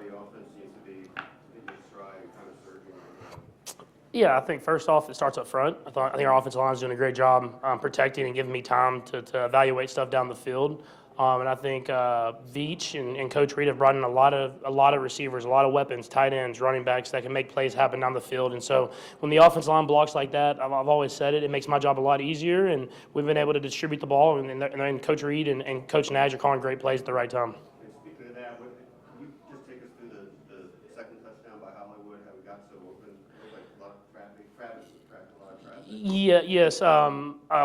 the offense seems to be in its stride and kind of surging right now? Yeah, I think first off, it starts up front. I think our offensive line is doing a great job protecting and giving me time to evaluate stuff down the field. And I think Veach and Coach Reed have brought in a lot of receivers, a lot of weapons, tight ends, running backs that can make plays happen down the field. And so when the offensive line blocks like that, I've always said it, it makes my job a lot easier. And we've been able to distribute the ball. And Coach Reed and Coach Nagy are calling great plays at the right time. And speaking of that, can you just take us through the second touchdown by Hollywood, how we got so open? It looked like a lot of traffic. Travis was tracking a lot of traffic. Yeah, yes.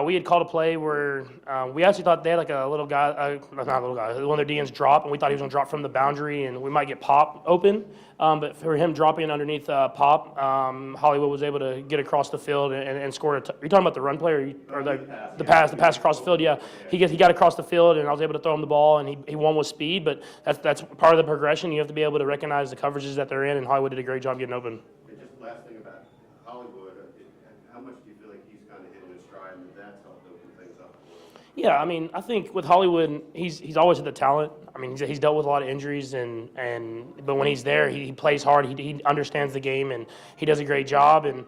We had called a play where we actually thought they had like a little guy, not a little guy, one of their DNs drop, and we thought he was going to drop from the boundary, and we might get Pop open. But for him dropping underneath Pop, Hollywood was able to get across the field and score. Are you talking about the run play or the pass across the field? Yeah, he got across the field, and I was able to throw him the ball, and he won with speed. But that's part of the progression. You have to be able to recognize the coverages that they're in, and Hollywood did a great job getting open. And just last thing about Hollywood, how much do you feel like he's kind of hitting his stride and that's helped open things up a little? Yeah, I mean, I think with Hollywood, he's always had the talent. I mean, he's dealt with a lot of injuries, but when he's there, he plays hard. He understands the game, and he does a great job. And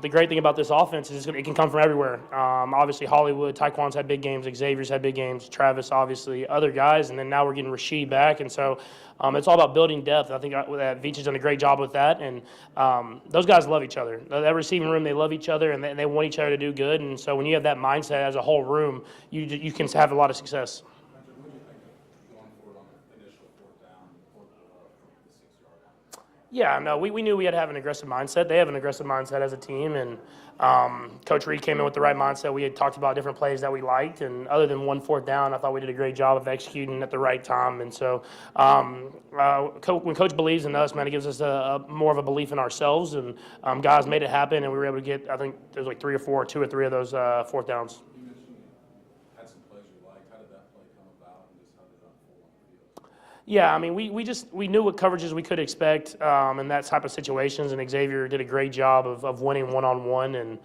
the great thing about this offense is it can come from everywhere. Obviously, Hollywood, Taekwon's had big games, Xavier's had big games, Travis, obviously, other guys, and then now we're getting Rashid back. And so it's all about building depth. I think that Veach has done a great job with that. And those guys love each other. That receiving room, they love each other, and they want each other to do good. And so when you have that mindset as a whole room, you can have a lot of success. Yeah, no, we knew we had to have an aggressive mindset. They have an aggressive mindset as a team, and Coach Reed came in with the right mindset. We had talked about different plays that we liked, and other than 1 4th down, I thought we did a great job of executing at the right time. And so when Coach believes in us, man, it gives us more of a belief in ourselves, and guys made it happen, and we were able to get, I think there's like 2 or 3 of those 4th downs. You mentioned you had some plays you liked. How did that play come about, and just how did it unfold on the field? Yeah, I mean, we knew what coverages we could expect in that type of situations, and Xavier did a great job of winning one-on-one. And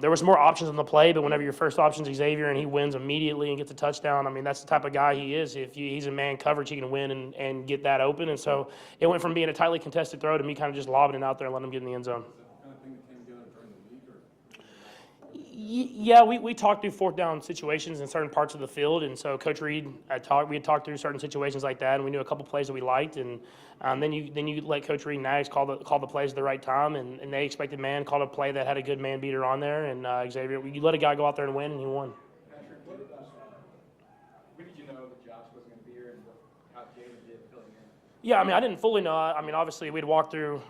there was more options on the play, but whenever your first option is Xavier and he wins immediately and gets a touchdown, I mean, that's the type of guy he is. If he's in man coverage, he can win and get that open. And so it went from being a tightly contested throw to me kind of just lobbing it out there and letting him get in the end zone. Yeah, we talked through 4th down situations in certain parts of the field, and so Coach Reed we had talked through certain situations like that, and we knew a couple plays that we liked, and then you let Coach Reed and Nags call the plays at the right time, and they expected man, called a play that had a good man beater on there, and Xavier, you let a guy go out there and win, and he won. Patrick, when did you know that Josh wasn't going to be here, and how Jalen did filling in? Yeah, I mean, I didn't fully know. I mean, obviously we'd walked through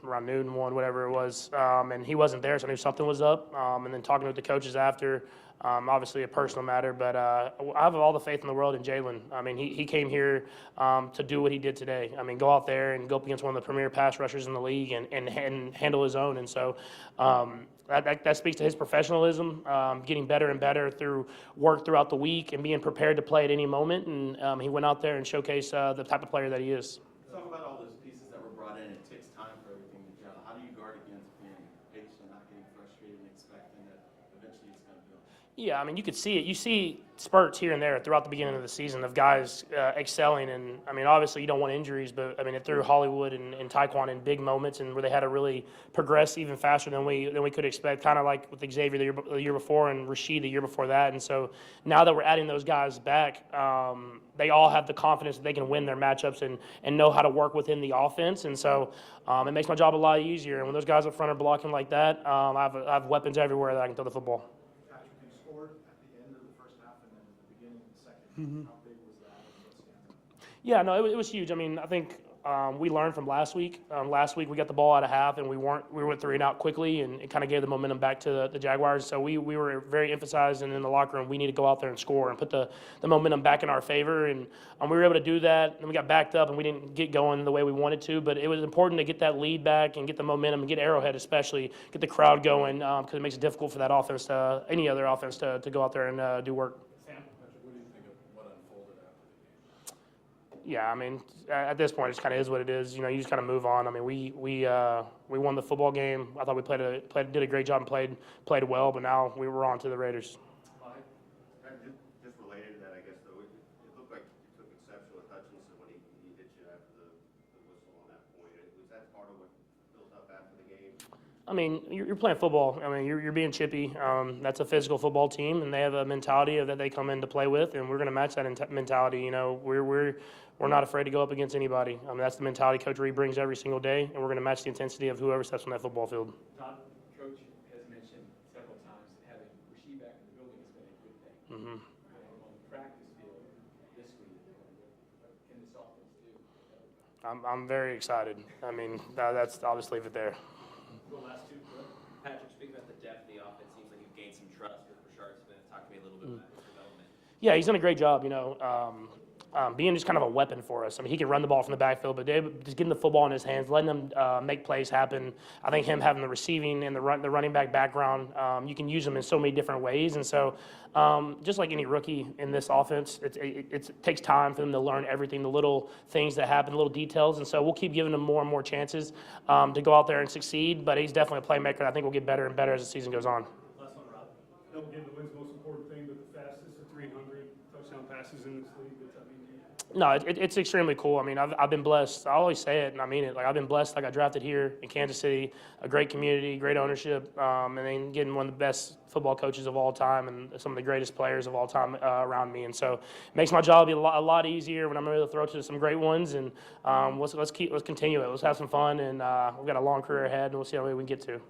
around noon, 1, whatever it was, and he wasn't there, so I knew something was up. And then talking with the coaches after, obviously a personal matter, but I have all the faith in the world in Jalen. I mean, he came here to do what he did today. I mean, go out there and go up against one of the premier pass rushers in the league and handle his own. And so that speaks to his professionalism, getting better and better through work throughout the week and being prepared to play at any moment. And he went out there and showcased the type of player that he is. Talk about all those pieces that were brought in. It takes time for everything to gel. How do you guard against being patient, not getting frustrated, and expecting that eventually it's going to build? Yeah, I mean, you could see it. You see spurts here and there throughout the beginning of the season of guys excelling. And, I mean, obviously you don't want injuries, but, I mean, it threw Hollywood and Taekwon in big moments and where they had to really progress even faster than we could expect, kind of like with Xavier the year before and Rashid the year before that. And so now that we're adding those guys back, they all have the confidence that they can win their matchups and know how to work within the offense. And so it makes my job a lot easier. And when those guys up front are blocking like that, I have weapons everywhere that I can throw the football. Patrick, you scored at the end of the first half and then at the beginning of the second. How big was that? Yeah, no, it was huge. I mean, I think we learned from last week. Last week we got the ball out of half and we went 3 and out quickly, and it kind of gave the momentum back to the Jaguars. So we were very emphasized, and in the locker room we need to go out there and score and put the momentum back in our favor, and we were able to do that. And we got backed up and we didn't get going the way we wanted to, but it was important to get that lead back and get the momentum and get Arrowhead especially, get the crowd going, because it makes it difficult for that offense, any other offense, to go out there and do work. Yeah, I mean, at this point, it just kind of is what it is. You know, you just kind of move on. I mean, we won the football game. I thought we did a great job and played well, but now we were on to the Raiders. Just related to that, I guess, though, it looked like you took exception with Hutchinson when he hit you I mean, you're playing football. I mean, you're being chippy. That's a physical football team, and they have a mentality that they come in to play with, and we're going to match that mentality. You know, we're not afraid to go up against anybody. I mean, that's the mentality Coach Reed brings every single day, and we're going to match the intensity of whoever steps on that football field. Todd, Coach has mentioned several times that having Rasheed back in the building has been a good thing. Mm-hmm. On the practice field this week, what can this offense do? I'm very excited. I mean, I'll just leave it there. The last two, Patrick, speaking about the depth of the offense, seems like you've gained some trust with Rashard Smith. Talk to me a little bit about his development. Yeah, he's done a great job, you know, being just kind of a weapon for us. I mean, he can run the ball from the backfield, but just getting the football in his hands, letting him make plays happen. I think him having the receiving and the running back background, you can use him in so many different ways. And so just like any rookie in this offense, it takes time for them to learn everything, the little things that happen, the little details. And so we'll keep giving him more and more chances to go out there and succeed. But he's definitely a playmaker. I think we'll get better and better as the season goes on. Last one, Rob. Again, the win's the most important thing, but the fastest of 300 touchdown passes in this league. What's that mean to you? No, it's extremely cool. I mean, I've been blessed. I always say it, and I mean it. Like, I've been blessed. I got drafted here in Kansas City, a great community, great ownership, and then getting one of the best football coaches of all time and some of the greatest players of all time around me. And so it makes my job a lot easier when I'm able to throw to some great ones. And let's continue it. Let's have some fun. And we've got a long career ahead, and we'll see how many we can get to.